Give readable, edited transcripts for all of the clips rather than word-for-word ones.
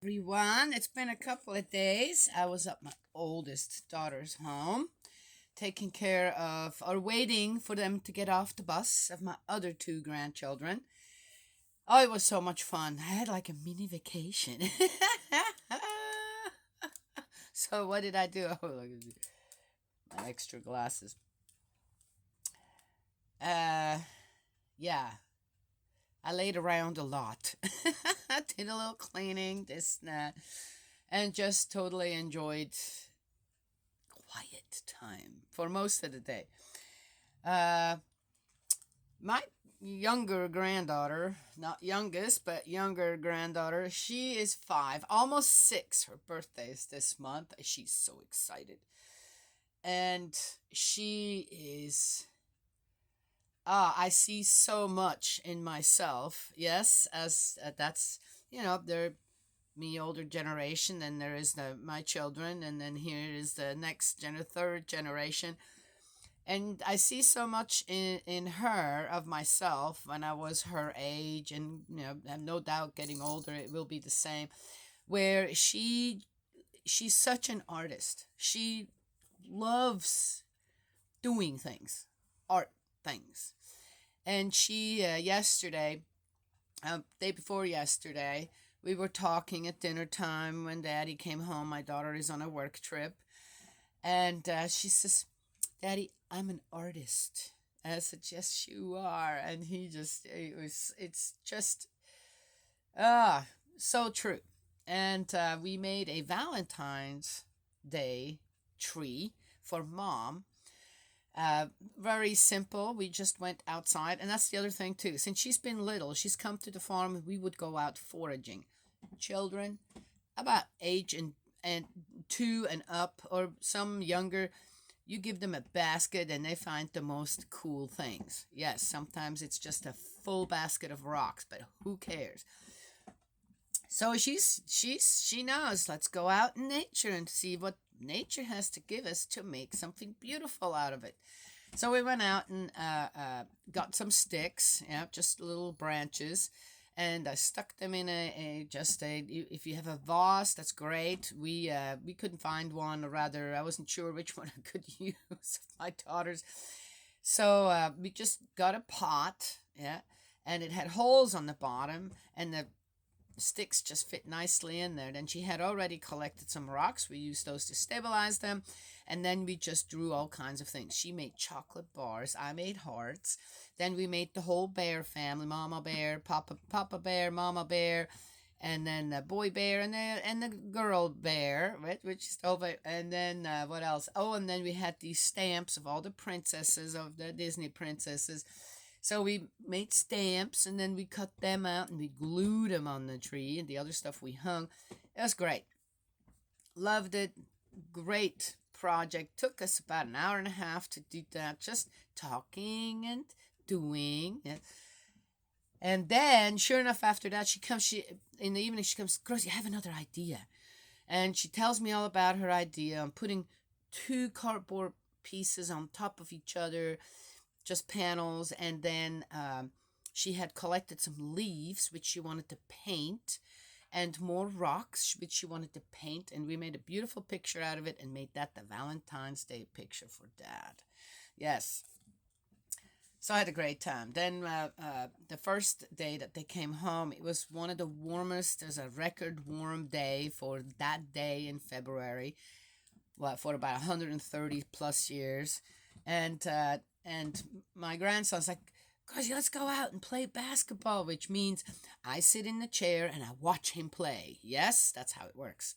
Everyone. It's been a couple of days. I was at my oldest daughter's home, taking care of or waiting for them to get off the bus of my other two grandchildren. Oh, it was so much fun. I had like a mini vacation. So what did I do? Oh, look at my extra glasses. Uh, yeah, I laid around a lot. I did a little cleaning, this and that, and just totally enjoyed quiet time for most of the day. Uh, my younger granddaughter, not youngest, but younger granddaughter, she is 5, almost 6. Her birthday is this month. She's so excited. And she is, I see so much in myself. Yes, as that's, they're me older generation, and there is my children, and then here is the third generation. And I see so much in her of myself when I was her age, and I'm no doubt getting older it will be the same. Where she's such an artist. She loves doing things, art things. And she yesterday, day before yesterday, we were talking at dinner time when Daddy came home. My daughter is on a work trip, and she says, Daddy, I'm an artist. And I said, yes, you are. And it's just, ah, so true. And we made a Valentine's Day tree for Mom. Very simple. We just went outside. And that's the other thing, too. Since she's been little, she's come to the farm, we would go out foraging. Children, about age and 2 and up, or some younger, you give them a basket and they find the most cool things. Yes, sometimes it's just a full basket of rocks, but who cares? So she knows, let's go out in nature and see what nature has to give us to make something beautiful out of it. So we went out and got some sticks, just little branches, and I stuck them in if you have a vase, that's great. We couldn't find one, or rather, I wasn't sure which one I could use. My daughter's, so we just got a pot, and it had holes on the bottom, and the sticks just fit nicely in there. Then she had already collected some rocks. We used those to stabilize them. And then we just drew all kinds of things. She made chocolate bars. I made hearts. Then we made the whole bear family: Mama Bear, Papa Bear, Mama Bear, and then the boy bear, and the girl bear, right? Which is over. And then what else? Oh, and then we had these stamps of all the princesses, of the Disney princesses. So we made stamps, and then we cut them out and we glued them on the tree, and the other stuff we hung. It was great. Loved it. Great project. Took us about an hour and a half to do that, just talking and doing. And then, sure enough, after that, she in the evening, she comes, Girls, you have another idea. And she tells me all about her idea. I'm putting two cardboard pieces on top of each other, just panels, and then she had collected some leaves which she wanted to paint, and more rocks which she wanted to paint, and we made a beautiful picture out of it and made that the Valentine's Day picture for Dad. Yes. So I had a great time. Then the first day that they came home, it was one of the warmest. There's a record warm day for that day in February. What, for about 130 plus years, and my grandson's like, "Cause let's go out and play basketball," which means I sit in the chair and I watch him play. Yes, that's how it works.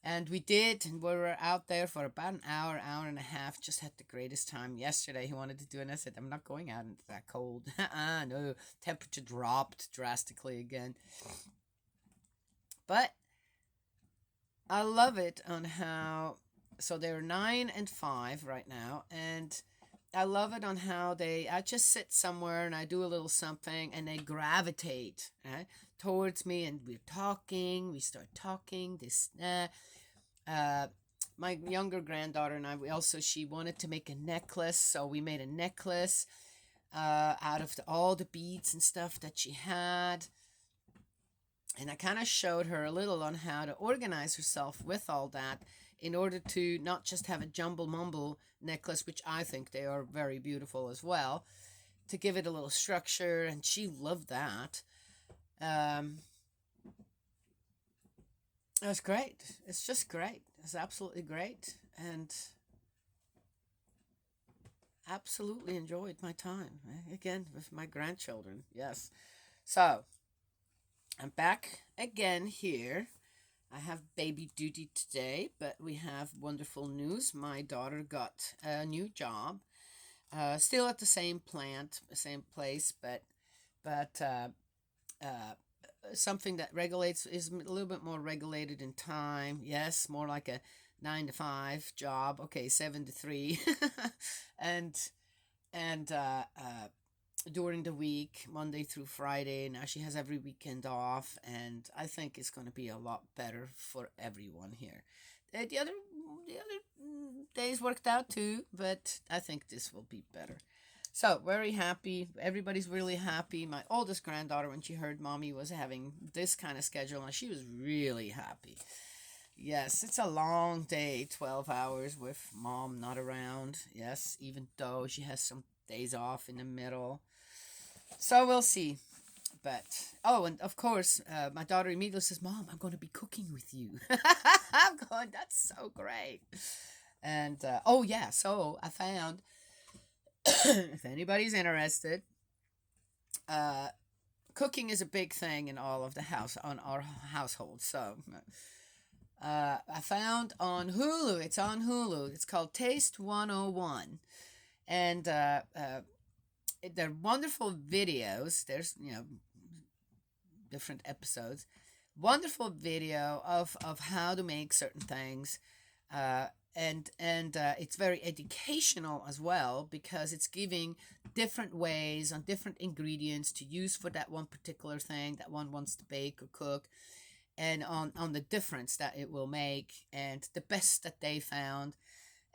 And we did, and we were out there for about an hour, hour and a half. Just had the greatest time. Yesterday, he wanted to do it, and I said, "I'm not going out into that cold." No, temperature dropped drastically again. But I love it on how, so they're 9 and 5 right now, and I love it on how I just sit somewhere and I do a little something, and they gravitate, right, towards me, and we start talking, this, uh, my younger granddaughter and I, she wanted to make a necklace, so we made a necklace, out of all the beads and stuff that she had. And I kind of showed her a little on how to organize herself with all that in order to not just have a jumble mumble necklace, which I think they are very beautiful as well, to give it a little structure. And she loved that. Um, it was great. It's just great. It's absolutely great. And absolutely enjoyed my time again with my grandchildren. Yes. So I'm back again here. I have baby duty today, but we have wonderful news. My daughter got a new job, still at the same plant, same place, but uh, something that regulates is a little bit more regulated in time. Yes, more like a 9 to 5 job. Okay, 7 to 3, and and during the week, Monday through Friday. Now she has every weekend off, and I think it's going to be a lot better for everyone here. The other days worked out too, but I think this will be better. So very happy. Everybody's really happy. My oldest granddaughter, when she heard mommy was having this kind of schedule, and she was really happy. Yes, it's a long day, 12 hours with mom not around. Yes, even though she has some days off in the middle. So we'll see. But, oh, and of course, my daughter immediately says, Mom, I'm going to be cooking with you. I'm going, that's so great. And, oh, yeah, so I found, if anybody's interested, uh, cooking is a big thing in all of the house, on our household. So, I found on Hulu, it's on Hulu, it's called Taste 101. And, they're wonderful videos. There's, different episodes. Wonderful video of how to make certain things. And it's very educational as well because it's giving different ways on different ingredients to use for that one particular thing that one wants to bake or cook, and on the difference that it will make and the best that they found.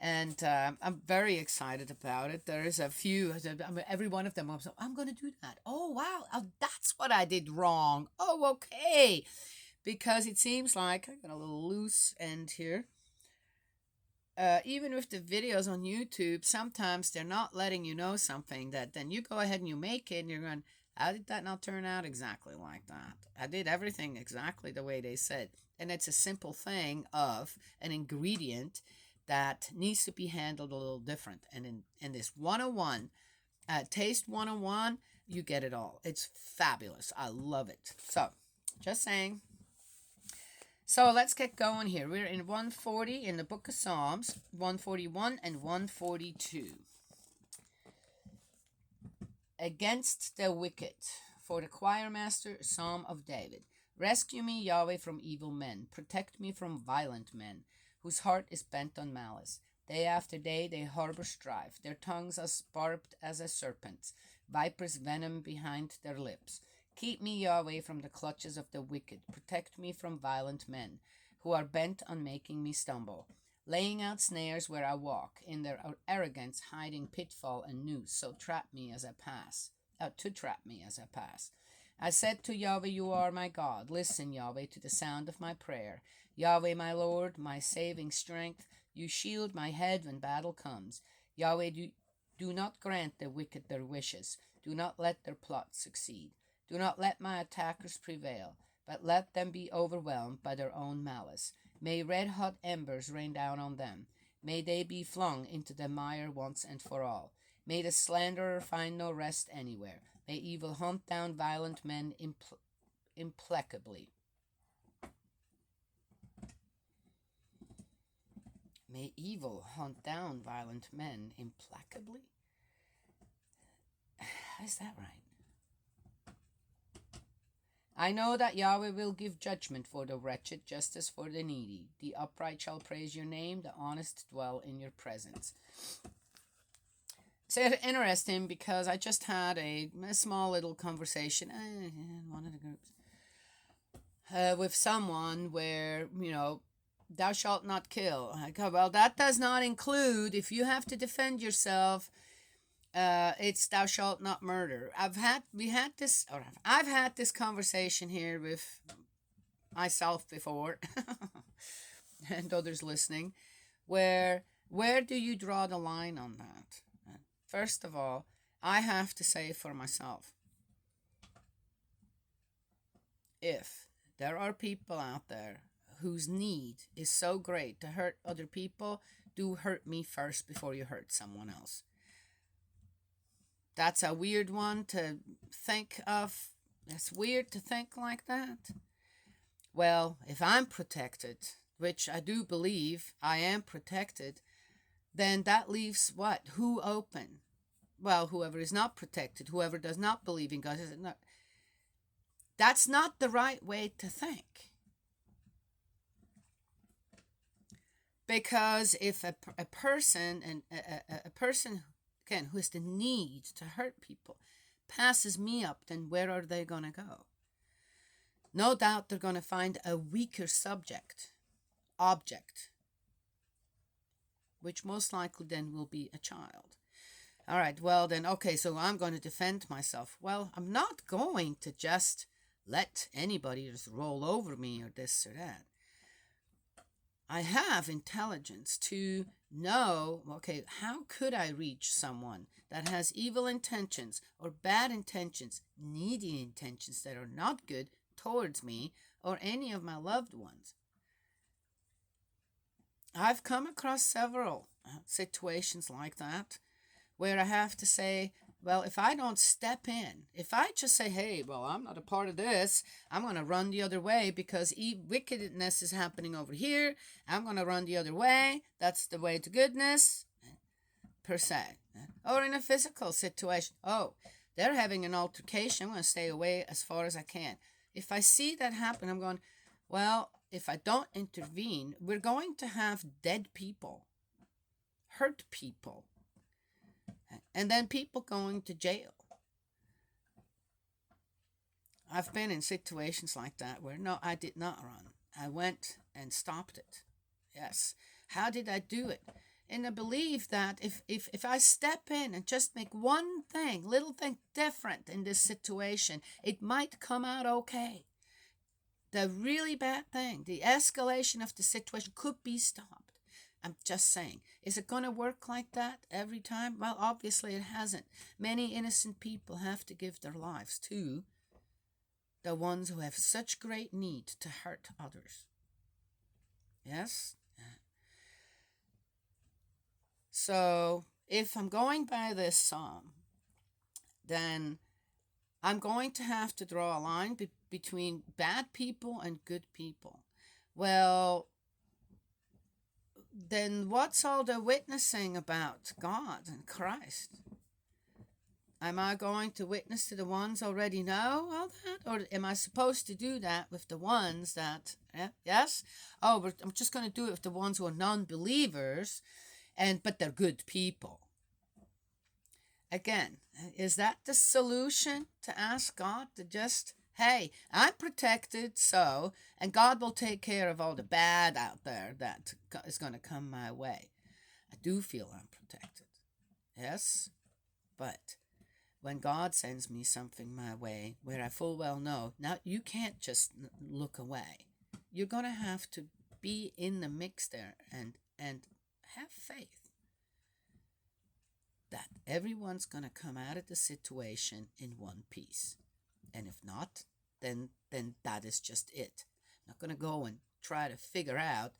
And I'm very excited about it. There is a few, I mean, every one of them, I'm going to do that. Oh, wow. Oh, that's what I did wrong. Oh, okay. Because it seems like I got a little loose end here. Even with the videos on YouTube, sometimes they're not letting you know something that then you go ahead and you make it and you're going, how did that not turn out exactly like that? I did everything exactly the way they said. And it's a simple thing of an ingredient that needs to be handled a little different. And in this 101, Taste 101, you get it all. It's fabulous. I love it. So, just saying. So let's get going here. We're in 140 in the book of Psalms, 141 and 142. Against the wicked. For the choir master, Psalm of David. Rescue me, Yahweh, from evil men. Protect me from violent men, whose heart is bent on malice. Day after day they harbor strife. Their tongues are barbed as a serpent's, viper's venom behind their lips. Keep me, Yahweh, from the clutches of the wicked. Protect me from violent men, who are bent on making me stumble, laying out snares where I walk, in their arrogance hiding pitfall and noose, so trap me as I pass. To trap me as I pass. I said to Yahweh, you are my God. Listen, Yahweh, to the sound of my prayer. Yahweh, my Lord, my saving strength, you shield my head when battle comes. Yahweh, do not grant the wicked their wishes. Do not let their plots succeed. Do not let my attackers prevail, but let them be overwhelmed by their own malice. May red-hot embers rain down on them. May they be flung into the mire once and for all. May the slanderer find no rest anywhere. May evil hunt down violent men implacably. May evil hunt down violent men implacably? Is that right? I know that Yahweh will give judgment for the wretched, justice for the needy. The upright shall praise your name, the honest dwell in your presence. It's interesting because I just had a small little conversation in one of the groups with someone where, thou shalt not kill. I go, well, that does not include, if you have to defend yourself, it's thou shalt not murder. I've had this conversation here with myself before, and others listening, where do you draw the line on that? First of all, I have to say for myself, if there are people out there whose need is so great to hurt other people, do hurt me first before you hurt someone else. That's a weird one to think of. It's weird to think like that. Well, if I'm protected, which I do believe I am protected, then that leaves what? Who open? Well, whoever is not protected, whoever does not believe in God. That's not the right way to think. Because if a person, and a person, again, who has the need to hurt people, passes me up, then where are they going to go? No doubt they're going to find a weaker object, which most likely then will be a child. All right, well then, okay, so I'm going to defend myself. Well, I'm not going to just let anybody just roll over me or this or that. I have intelligence to know, okay, how could I reach someone that has evil intentions or bad intentions, needy intentions that are not good towards me or any of my loved ones? I've come across several situations like that where I have to say, well, if I don't step in, if I just say, hey, well, I'm not a part of this, I'm going to run the other way because wickedness is happening over here, I'm going to run the other way, that's the way to goodness, per se. Or in a physical situation, oh, they're having an altercation, I'm going to stay away as far as I can. If I see that happen, I'm going, well, if I don't intervene, we're going to have dead people, hurt people, and then people going to jail. I've been in situations like that where, no, I did not run. I went and stopped it. Yes. How did I do it? In the belief that if I step in and just make one thing, little thing different in this situation, it might come out okay. The really bad thing, the escalation of the situation could be stopped. I'm just saying, is it going to work like that every time? Well, obviously it hasn't. Many innocent people have to give their lives to the ones who have such great need to hurt others. Yes? So, if I'm going by this psalm, then I'm going to have to draw a line between bad people and good people. Well, then what's all the witnessing about God and Christ? Am I going to witness to the ones already know all that? Or am I supposed to do that with the ones that, yes? Oh, but I'm just going to do it with the ones who are non-believers, but they're good people. Again, is that the solution, to ask God to just, hey, I'm protected, and God will take care of all the bad out there that is going to come my way. I do feel I'm protected. Yes, but when God sends me something my way where I full well know, now you can't just look away. You're going to have to be in the mix there and have faith that everyone's going to come out of the situation in one piece. And if not, then that is just it. I'm not going to go and try to figure out,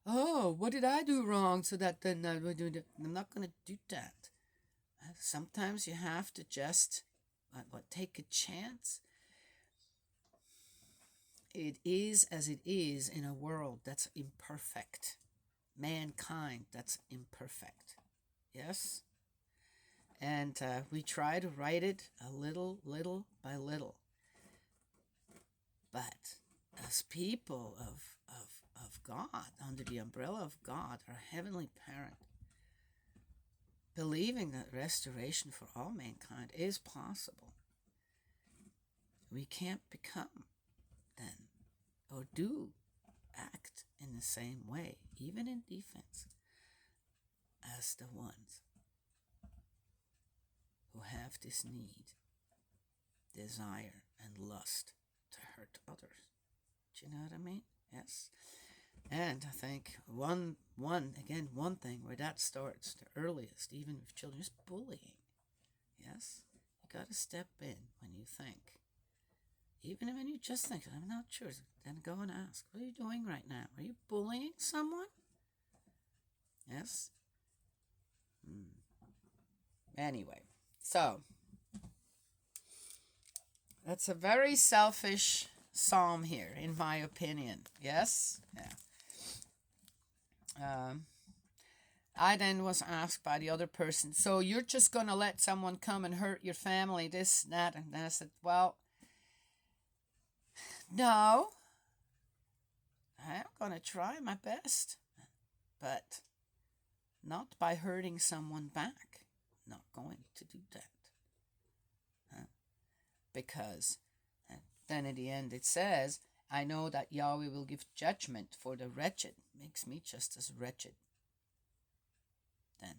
oh, what did I do wrong so that then I'm not going to do that. Sometimes you have to just take a chance. It is as it is in a world that's imperfect. Mankind that's imperfect. Yes? And we try to write it a little by little. But as people of God, under the umbrella of God, our Heavenly Parent, believing that restoration for all mankind is possible, we can't become then, or do act in the same way, even in defense, as the ones who have this need, desire, and lust to hurt others. Do you know what I mean? Yes. And I think one thing where that starts the earliest, even with children, is bullying. Yes, you got to step in when you think. Even when you just think, I'm not sure, then go and ask, what are you doing right now? Are you bullying someone? Yes. Anyway, so that's a very selfish psalm here, in my opinion. Yes? Yeah. I then was asked by the other person, so you're just going to let someone come and hurt your family, this, that, and then I said, well, no. I'm going to try my best, but not by hurting someone back. Not going to do that. Because then at the end it says, I know that Yahweh will give judgment for the wretched. Makes me just as wretched. Then,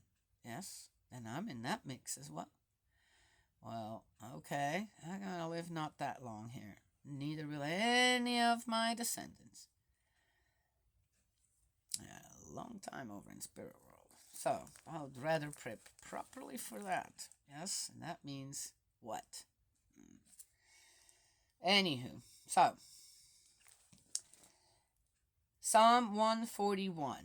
yes, then I'm in that mix as well. Well, okay, I'm going to live not that long here. Neither will any of my descendants. A long time over in spirit world. So, I would rather prep properly for that. Yes, and that means what? Anywho, so Psalm 141.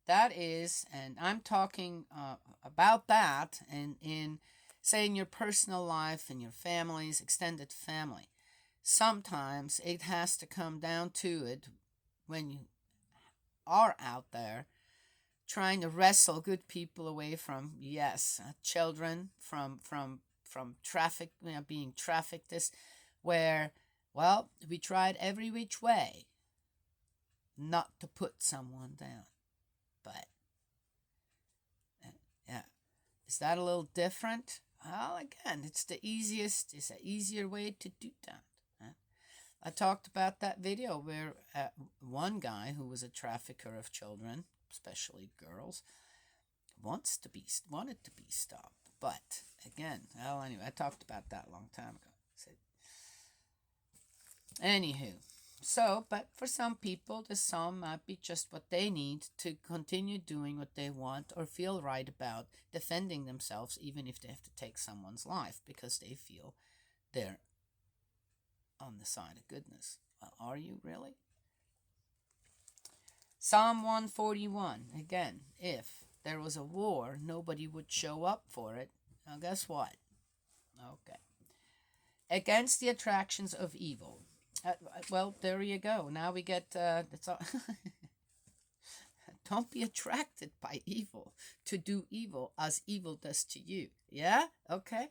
That is, and I'm talking about that and in, say, in your personal life and your family's extended family. Sometimes it has to come down to it when you are out there trying to wrestle good people away from, yes, children, from traffic, being trafficked, this, where, well, we tried every which way not to put someone down. But, yeah, is that a little different? Well, again, it's an easier way to do that. I talked about that video where one guy who was a trafficker of children, especially girls, wanted to be stopped. But again, well, anyway, I talked about that a long time ago. So, anywho, so, but for some people, the psalm might be just what they need to continue doing what they want or feel right about defending themselves, even if they have to take someone's life because they feel they're on the side of goodness. Well, are you really? Psalm 141, again, if there was a war, nobody would show up for it. Now, guess what? Okay. Against the attractions of evil. Well, there you go. Now we get, that's all. Don't be attracted by evil to do evil as evil does to you. Yeah? Okay.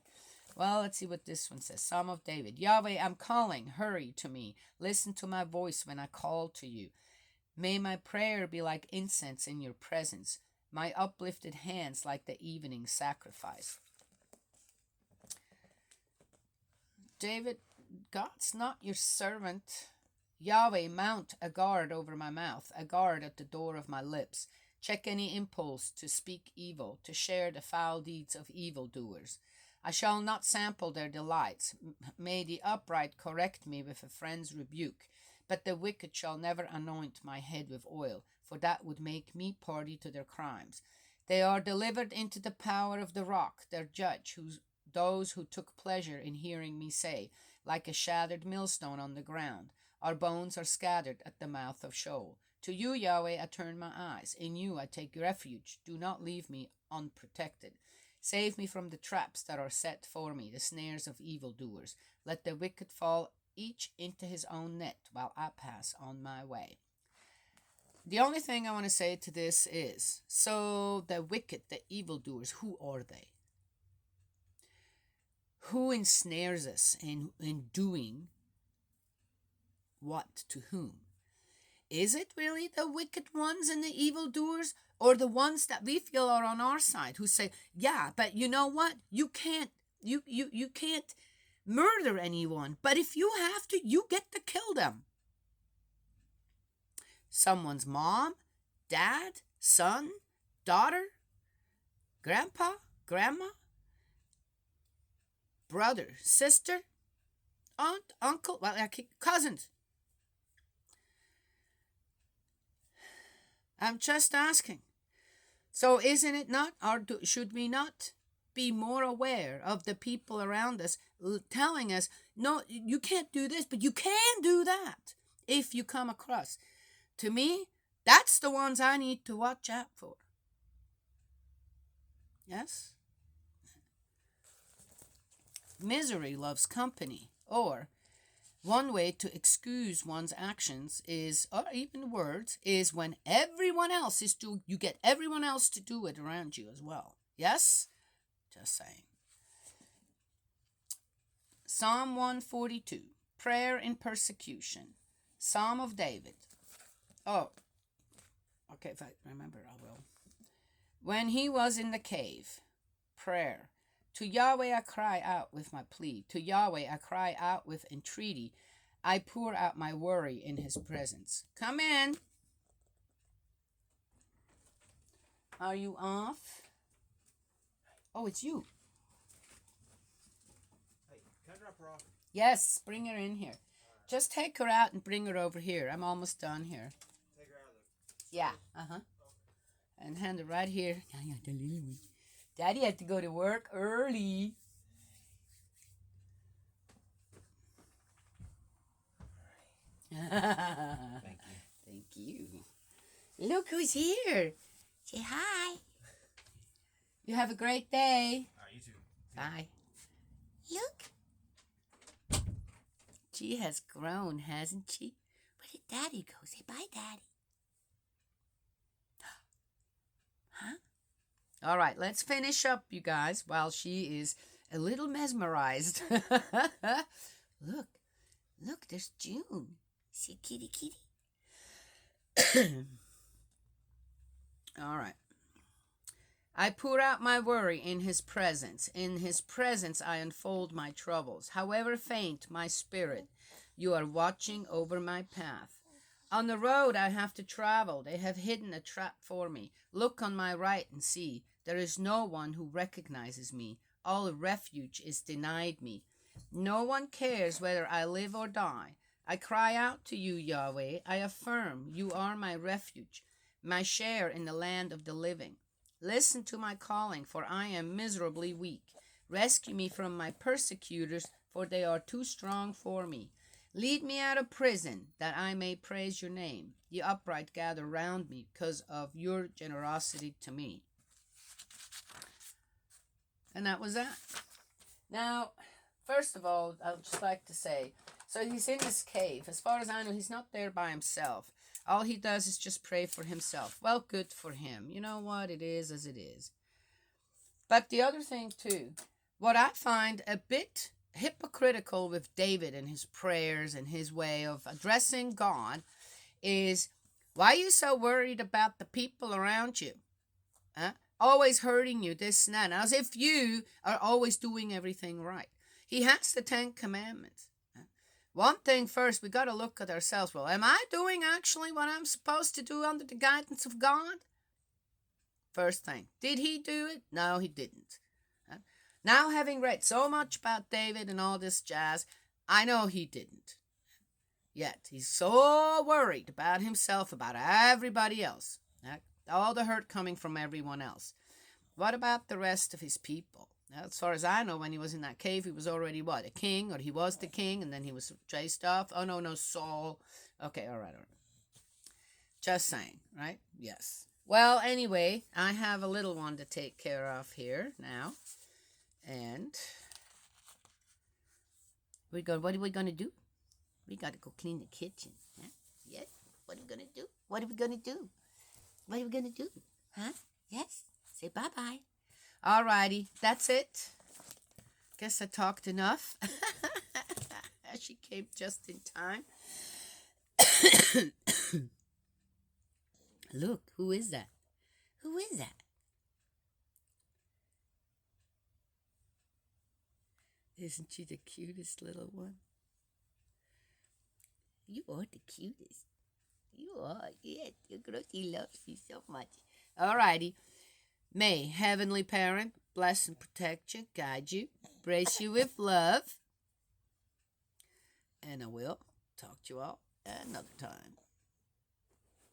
Well, let's see what this one says. Psalm of David. Yahweh, I'm calling. Hurry to me. Listen to my voice when I call to you. May my prayer be like incense in your presence, my uplifted hands like the evening sacrifice. David, God's not your servant. Yahweh, mount a guard over my mouth, a guard at the door of my lips. Check any impulse to speak evil, to share the foul deeds of evildoers. I shall not sample their delights. May the upright correct me with a friend's rebuke. But the wicked shall never anoint my head with oil, for that would make me party to their crimes. They are delivered into the power of the rock, their judge, those who took pleasure in hearing me say, like a shattered millstone on the ground, our bones are scattered at the mouth of Sheol. To you, Yahweh, I turn my eyes. In you I take refuge. Do not leave me unprotected. Save me from the traps that are set for me, the snares of evildoers. Let the wicked fall each into his own net while I pass on my way. The only thing I want to say to this is, so the wicked, the evildoers, who are they? Who ensnares us in doing what to whom? Is it really the wicked ones and the evildoers, or the ones that we feel are on our side who say, yeah, but you know what? You can't murder anyone, but if you have to, you get to kill them. Someone's mom, dad, son, daughter, grandpa, grandma, brother, sister, aunt, uncle, cousins. I'm just asking. So isn't it not, or should we not be more aware of the people around us telling us, no, you can't do this, but you can do that if you come across? To me, that's the ones I need to watch out for. Yes? Misery loves company. Or one way to excuse one's actions is, or even words, is when everyone else is doing, you get everyone else to do it around you as well. Yes? Just saying. Psalm 142, prayer in persecution. Psalm of David. Oh, okay, if I remember, I will. When he was in the cave, prayer. To Yahweh I cry out with my plea. To Yahweh I cry out with entreaty. I pour out my worry in his presence. Come in. Are you off? Oh, it's you. Hey, can I drop her off? Yes, bring her in here. Just take her out and bring her over here. I'm almost done here. Take her out of the... Yeah, uh-huh. And hand her right here. The little one. Daddy had to go to work early. Thank you. Thank you. Look who's here. Say hi. You have a great day. All right, you too. Bye. Look. She has grown, hasn't she? Where did Daddy go? Say bye, Daddy. Huh? All right, let's finish up, you guys, while she is a little mesmerized. Look, there's June. See, kitty. All right. I pour out my worry in his presence. In his presence I unfold my troubles. However faint my spirit, you are watching over my path. On the road I have to travel, they have hidden a trap for me. Look on my right and see, there is no one who recognizes me. All refuge is denied me. No one cares whether I live or die. I cry out to you, Yahweh. I affirm you are my refuge, my share in the land of the living. Listen to my calling, for I am miserably weak. Rescue me from my persecutors, for they are too strong for me. Lead me out of prison, that I may praise your name. The upright gather round me because of your generosity to me. And that was that. Now, first of all, I'd just like to say, so he's in this cave. As far as I know, he's not there by himself. All he does is just pray for himself. Well, good for him. You know what? It is as it is. But the other thing, too, what I find a bit hypocritical with David and his prayers and his way of addressing God is, why are you so worried about the people around you? Huh? Always hurting you, this and that. As if you are always doing everything right. He has the 10 Commandments. One thing first, we got to look at ourselves. Well, am I doing actually what I'm supposed to do under the guidance of God? First thing. Did he do it? No, he didn't. Now, having read so much about David and all this jazz, I know he didn't. Yet, he's so worried about himself, about everybody else. All the hurt coming from everyone else. What about the rest of his people? As far as I know, when he was in that cave, he was already what? A king? Or he was the king and then he was chased off? Oh, no, Saul. Okay, all right. Just saying, right? Yes. Well, anyway, I have a little one to take care of here now. And what are we going to do? We got to go clean the kitchen. Huh? Yes? What are we going to do? What are we going to do? What are we going to do? Huh? Yes? Say bye-bye. All righty. That's it. Guess I talked enough. She came just in time. Look, who is that? Who is that? Isn't she the cutest little one? You are the cutest. You are. Yes, your Grotty loves you so much. All righty. May Heavenly Parent bless and protect you, guide you, brace you with love. And I will talk to you all another time.